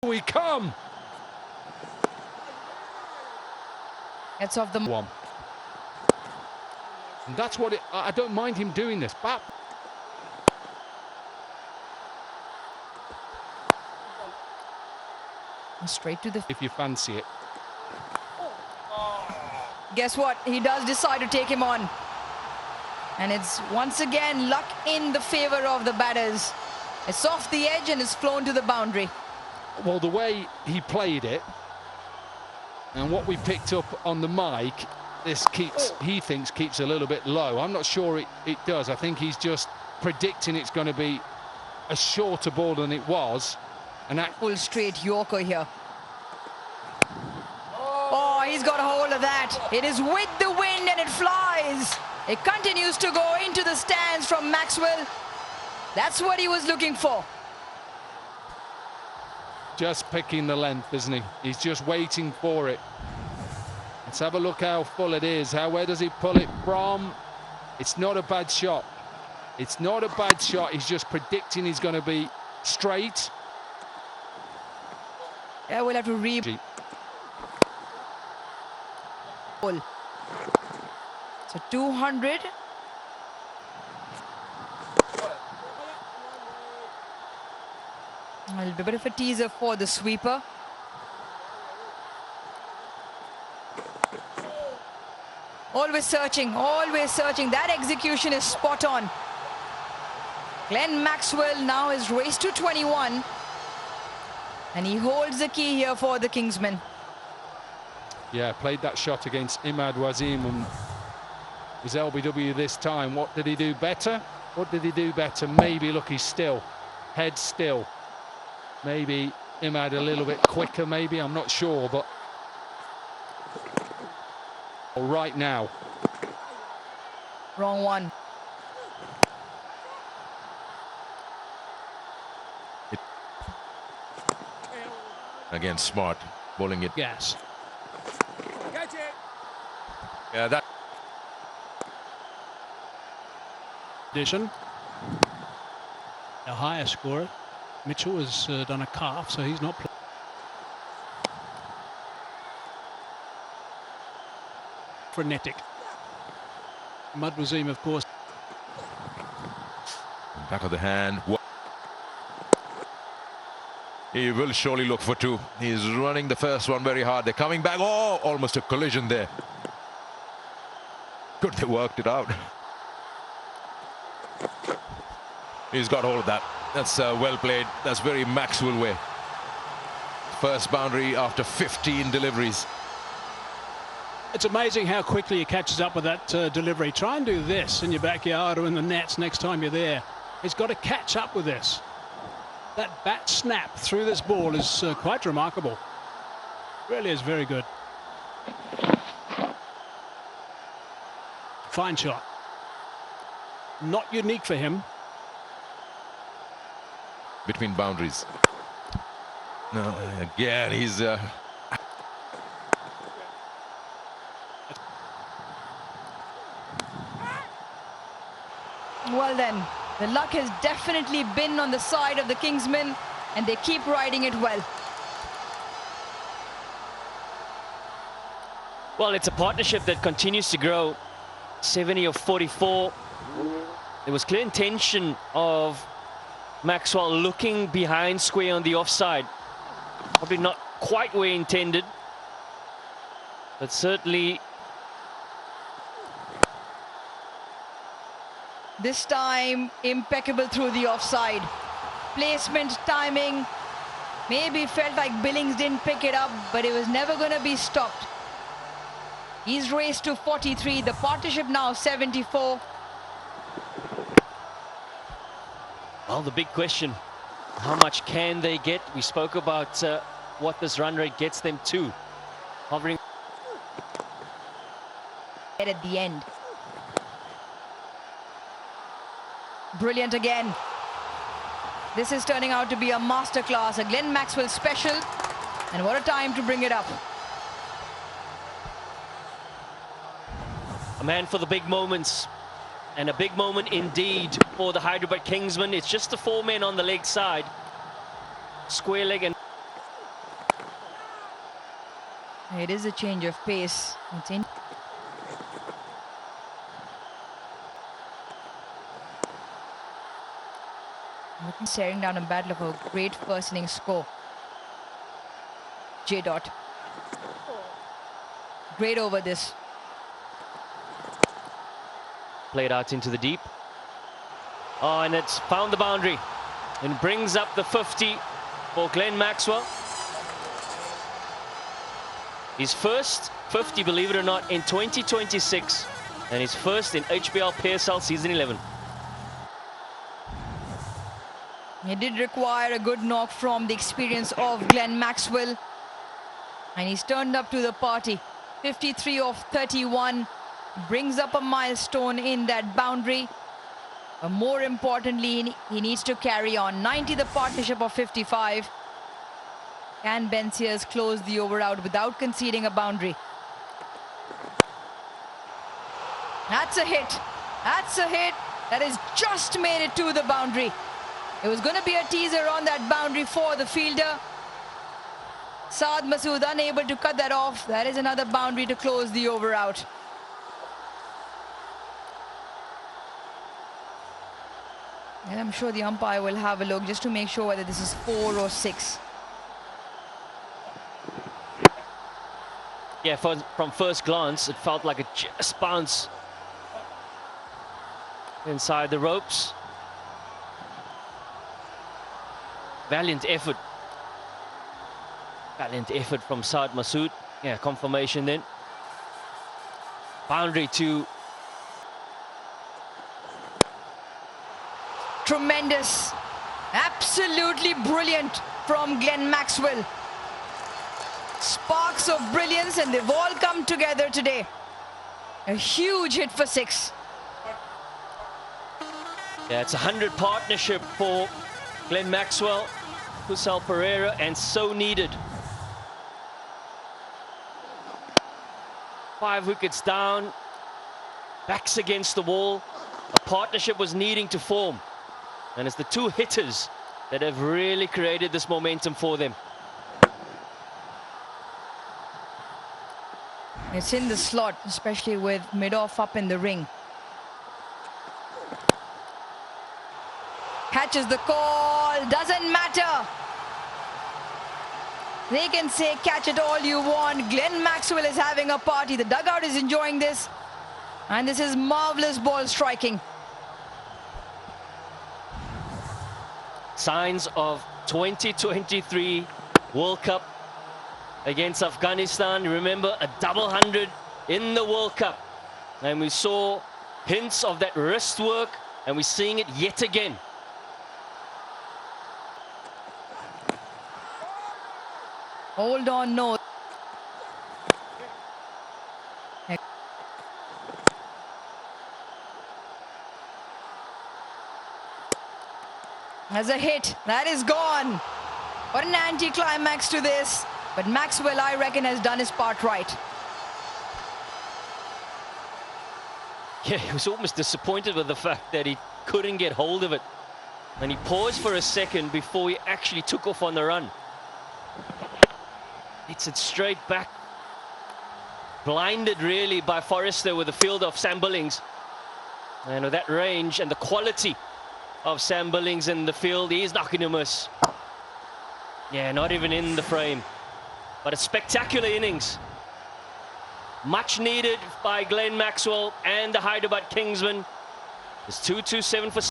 We come. It's off the one. And that's what I don't mind him doing this. But straight to the. if you fancy it. Guess what? He does decide to take him on. And it's once again luck in the favor of the batters. It's off the edge and it's flown to the boundary. Well, the way he played it and what we picked up on the mic, this keeps, he thinks, keeps a little bit low. I'm not sure it does. I think he's just predicting it's going to be a shorter ball than it was. And that Full straight Yorker here. Oh, he's got a hold of that. It is with the wind and it flies. It continues to go into the stands from Maxwell. That's what he was looking for. just picking the length, isn't he? He's just waiting for it. Let's have a look how full it is. Where does he pull it from? It's not a bad shot. It's not a bad shot. He's just predicting he's going to be straight. Yeah, we'll have to So 200. A little bit of a teaser for the sweeper. Always searching, always searching. That execution is spot on. Glenn Maxwell now is raced to 21. And he holds the key here for the Kingsmen. Yeah, played that shot against Imad Wasim and his LBW this time. What did he do better? What did he do better? Maybe, look, he's still, head still. Maybe Imad a little bit quicker, maybe, I'm not sure, but right now. Wrong one. Again, smart bowling it. Gas. Yeah, that. Addition. A higher scorer. Mitchell has done a calf, so he's not playing. Frenetic. Mud Wasim, of course. Back of the hand. He will surely look for two. He's running the first one very hard. They're coming back. Oh, almost a collision there. Good, they worked it out. He's got hold of that. That's well played. That's very Maxwell way. First boundary after 15 deliveries. It's amazing how quickly he catches up with that delivery. Try and do this in your backyard or in the nets next time you're there. He's got to catch up with this. That bat snap through this ball is quite remarkable. Really is very good. Fine shot. Not unique for him. Between boundaries. No, again, he's... Well then, the luck has definitely been on the side of the Kingsmen, and they keep riding it well. Well, it's a partnership that continues to grow. 70 of 44. There was clear intention of Maxwell looking behind square on the offside. Probably not quite where intended, but certainly. This time, impeccable through the offside. Placement, timing. Maybe felt like Billings didn't pick it up, but it was never going to be stopped. He's raced to 43. The partnership now 74. Well, the big question, how much can they get? We spoke about what this run rate gets them to. Hovering At the end. Brilliant again. This is turning out to be a masterclass, a Glenn Maxwell special. And what a time to bring it up. a man for the big moments. And a big moment indeed for the Hyderabad Kingsmen. It's just the 4 men on the leg side. Square leg and It is a change of pace. It's in. Staring down a battle of a great first inning score. J. Dot. Great over this. Played out into the deep. Oh, and it's found the boundary and brings up the 50 for Glenn Maxwell. His first 50, believe it or not, in 2026, and his first in HBL PSL Season 11. It did require a good knock from the experience of Glenn Maxwell, and he's turned up to the party. 53 of 31 brings up a milestone in that boundary. But more importantly, he needs to carry on. 90 the partnership of 55. Can Ben Sears close the over out without conceding a boundary? That's a hit. That's a hit. That has just made it to the boundary. It was going to be a teaser on that boundary for the fielder. Saad Masood unable to cut that off. That is another boundary to close the over out. And I'm sure the umpire will have a look just to make sure whether this is 4 or 6. Yeah, from first glance, it felt like a just bounce inside the ropes. Valiant effort. Valiant effort from Saad Masood. Yeah, confirmation then. Boundary to... Tremendous. Absolutely brilliant from Glenn Maxwell. Sparks of brilliance, and they've all come together today. A huge hit for 6. Yeah, it's a 100 partnership for Glenn Maxwell, Kusal Pereira, and so needed. 5 wickets down, backs against the wall. A partnership was needing to form, and it's the 2 hitters that have really created this momentum for them. It's in the slot, especially with mid-off up in the ring. Catches the call, doesn't matter. They can say catch it all you want. Glenn Maxwell is having a party. The dugout is enjoying this. And this is marvelous ball striking. Signs of 2023 World Cup against Afghanistan. Remember, a double 100 in the World Cup. And we saw hints of that wrist work, and we're seeing it yet again. Hold on, no. As a hit, that is gone. What an anti-climax to this. But Maxwell, I reckon, has done his part right. Yeah, he was almost disappointed with the fact that he couldn't get hold of it. And he paused for a second before he actually took off on the run. Hits it straight back. Blinded, really, by Forrester with the field of Sam Billings. And with that range and the quality of Sam Billings in the field, he's not going to miss. Yeah, not even in the frame. But a spectacular innings. Much needed by Glenn Maxwell and the Hyderabad Kingsmen. It's 2-2-7 for